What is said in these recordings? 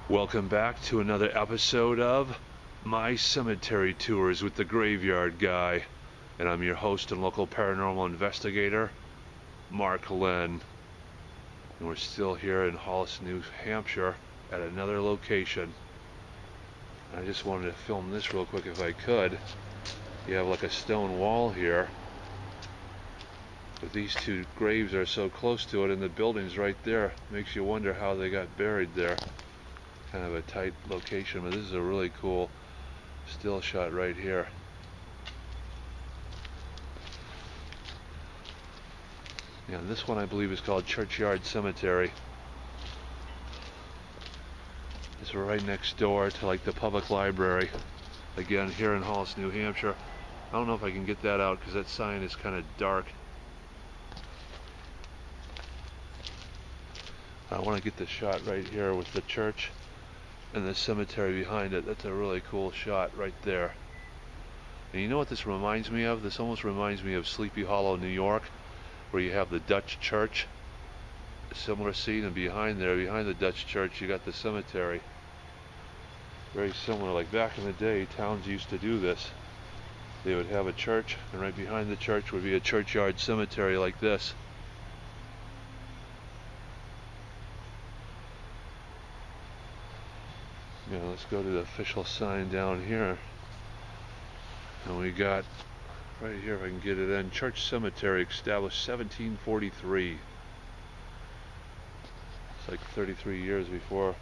Welcome back to another episode of My Cemetery Tours with the Graveyard Guy. And I'm your host and local paranormal investigator, Mark Lynn. And we're still here in Hollis, New Hampshire at another location. I just wanted to film this real quick if I could. You have like a stone wall here. But these two graves are so close to it and the building's right there. Makes you wonder how they got buried there. Kind of a tight location, but this is a really cool still shot right here. Yeah, this one I believe is called Churchyard Cemetery. It's right next door to like the public library. Again, here in Hollis, New Hampshire. I don't know if I can get that out because that sign is kind of dark. I want to get the shot right here with the church and the cemetery behind it. That's a really cool shot right there. And you know what this reminds me of? This almost reminds me of Sleepy Hollow, New York, where you have the Dutch church. A similar scene, and behind there, behind the Dutch church, you got the cemetery. Very similar. Like back in the day, towns used to do this. They would have a church, and right behind the church would be a churchyard cemetery like this. Yeah, let's go to the official sign down here. And we got right here, if I can get it in, Church Cemetery, established 1743. It's like 33 years before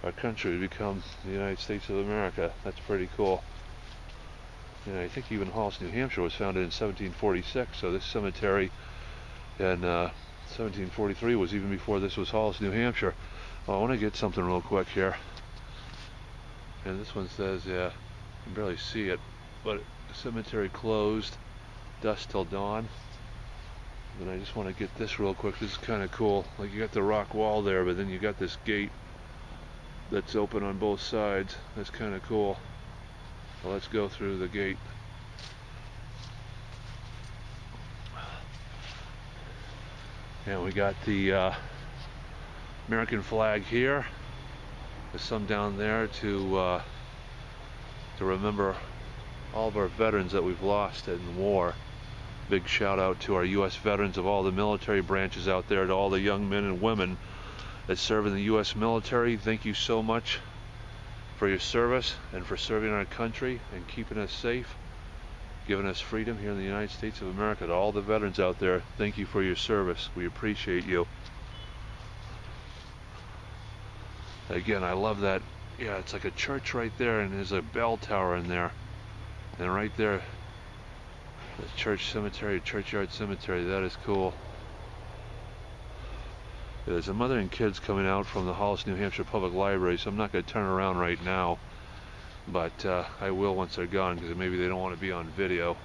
our country would become the United States of America. That's pretty cool. And I think even Hollis, New Hampshire was founded in 1746, so this cemetery in 1743 was even before this was Hollis, New Hampshire. Well, I want to get something real quick here. And this one says, yeah, you can barely see it, but cemetery closed, dusk till dawn. And I just want to get this real quick. This is kind of cool. Like you got the rock wall there, but then you got this gate that's open on both sides. That's kind of cool. Well, let's go through the gate. And we got the American flag here. There's some down there to remember all of our veterans that we've lost in war. Big shout out to our U.S. veterans of all the military branches out there, to all the young men and women that serve in the U.S. military. Thank you so much for your service and for serving our country and keeping us safe, giving us freedom here in the United States of America. To all the veterans out there, thank you for your service. We appreciate you. Again, I love that. Yeah, it's like a church right there, and there's a bell tower in there. And right there, the church cemetery, Churchyard Cemetery. That is cool. There's a mother and kids coming out from the Hollis, New Hampshire Public Library, so I'm not going to turn around right now. But I will once they're gone, because maybe they don't want to be on video.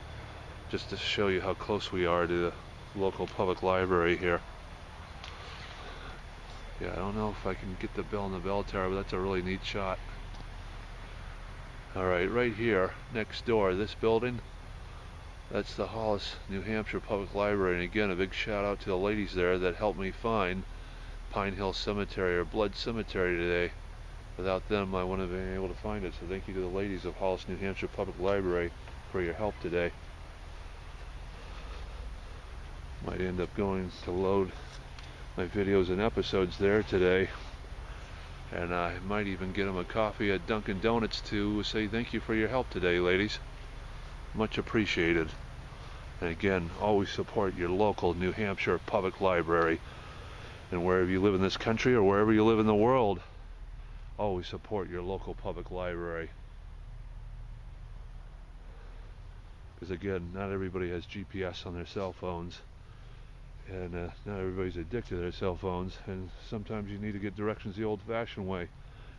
Just to show you how close we are to the local public library here. Yeah, I don't know if I can get the bell in the bell tower, but that's a really neat shot. Alright, right here, next door, this building, that's the Hollis, New Hampshire Public Library. And again, a big shout out to the ladies there that helped me find Pine Hill Cemetery, or Blood Cemetery, today. Without them, I wouldn't have been able to find it. So thank you to the ladies of Hollis, New Hampshire Public Library for your help today. Might end up going to load my videos and episodes there today, and I might even get them a coffee at Dunkin' Donuts to say thank you for your help today, ladies. Much appreciated. And again, always support your local New Hampshire Public Library, and wherever you live in this country or wherever you live in the world, always support your local public library. Because again, not everybody has GPS on their cell phones. And not everybody's addicted to their cell phones, and sometimes you need to get directions the old-fashioned way,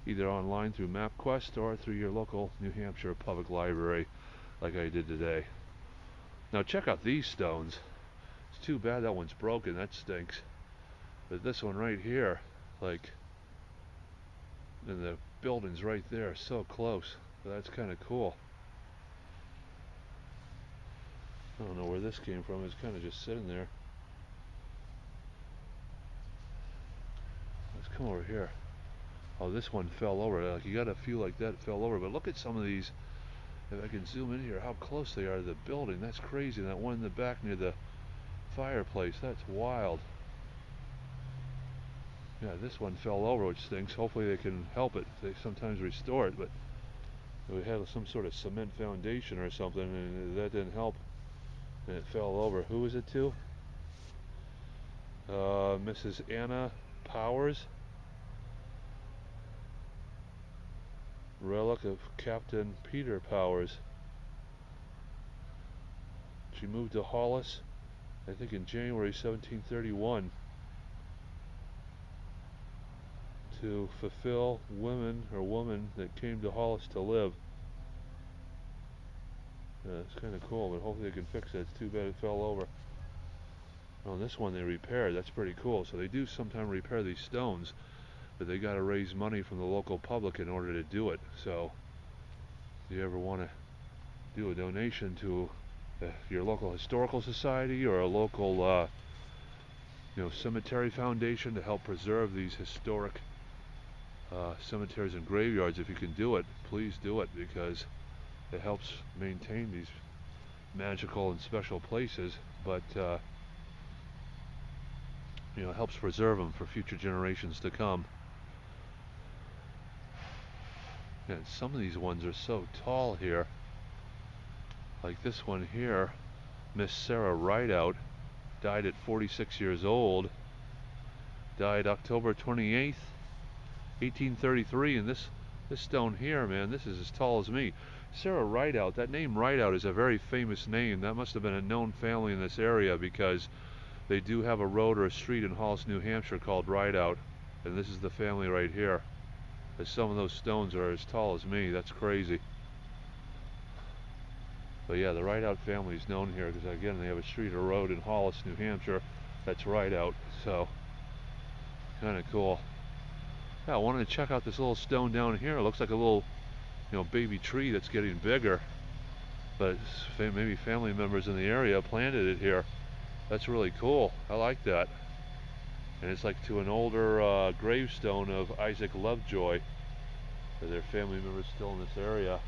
either online through MapQuest or through your local New Hampshire Public Library, like I did today. Now check out these stones. It's too bad that one's broken, that stinks. But this one right here, like, and the building's right there, so close. So that's kind of cool. I don't know where this came from. It's kind of just sitting there. Let's come over here. Oh, this one fell over. Like, you got a few like that fell over. But look at some of these. If I can zoom in here, how close they are to the building. That's crazy. That one in the back near the fireplace, that's wild. Yeah, this one fell over, which stinks. Hopefully they can help it. They sometimes restore it, but we had some sort of cement foundation or something, and that didn't help, and it fell over. Who was it to? Mrs. Anna Powers, relic of Captain Peter Powers. She moved to Hollis, I think, in January 1731 to fulfill woman that came to Hollis to live. It's kind of cool, but hopefully they can fix it. It's too bad it fell over. On this one they repaired. That's pretty cool. So they do sometimes repair these stones, but they got to raise money from the local public in order to do it. So if you ever want to do a donation to your local historical society or a local cemetery foundation to help preserve these historic cemeteries and graveyards, if you can do it, please do it, because it helps maintain these magical and special places, but it helps preserve them for future generations to come. And some of these ones are so tall here. Like this one here, Miss Sarah Rideout, died at 46 years old. Died October 28th, 1833, and this stone here, man, this is as tall as me. Sarah Rideout, that name Rideout is a very famous name. That must have been a known family in this area, because they do have a road or a street in Hollis, New Hampshire called Rideout, and this is the family right here. As some of those stones are as tall as me. That's crazy. But yeah, the Rideout family is known here because, again, they have a street or road in Hollis, New Hampshire that's Rideout. So kind of cool. Yeah, I wanted to check out this little stone down here. It looks like a little baby tree that's getting bigger, but maybe family members in the area planted it here. That's really cool. I like that. And it's like to an older gravestone of Isaac Lovejoy. Their family members still in this area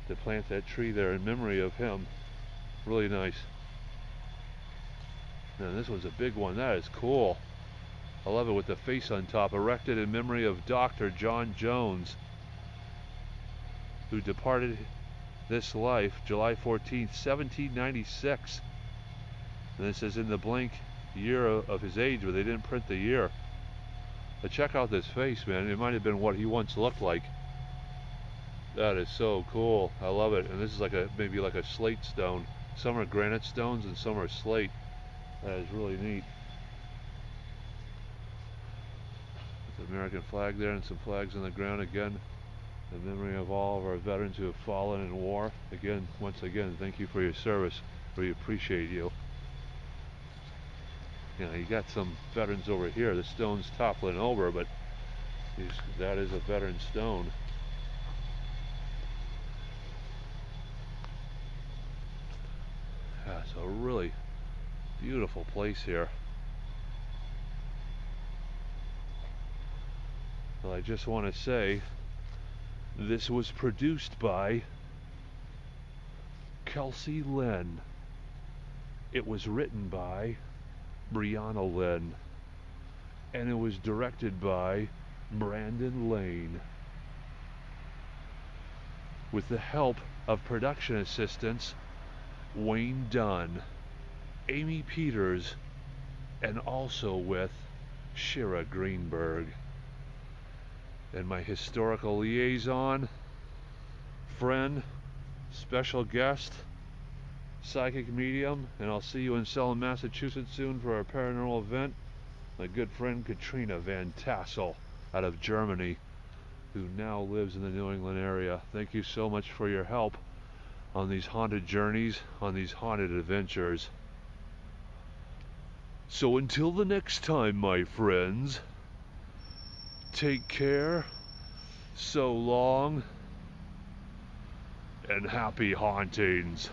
to plant that tree there in memory of him. Really nice. Now this one's a big one. That is cool. I love it with the face on top. Erected in memory of Dr. John Jones, who departed this life July 14th, 1796. And this is in the blank year of his age, but they didn't print the year. But check out this face, man. It might have been what he once looked like. That is so cool. I love it. And this is maybe like a slate stone. Some are granite stones and some are slate. That is really neat. The American flag there and some flags on the ground again, in memory of all of our veterans who have fallen in war. Again, once again, thank you for your service. We appreciate you. You got some veterans over here. The stone's toppling over, but that is a veteran stone. Yeah, it's a really beautiful place here. Well, I just want to say this was produced by Kelsey Lynn. It was written by Brianna Lynn, and it was directed by Brandon Lane, with the help of production assistants Wayne Dunn, Amy Peters, and also with Shira Greenberg. And my historical liaison, friend, special guest, psychic medium, and I'll see you in Salem, Massachusetts soon for our paranormal event, my good friend Katrina Van Tassel out of Germany, who now lives in the New England area. Thank you so much for your help on these haunted journeys, on these haunted adventures. So until the next time, my friends, take care, so long, and happy hauntings.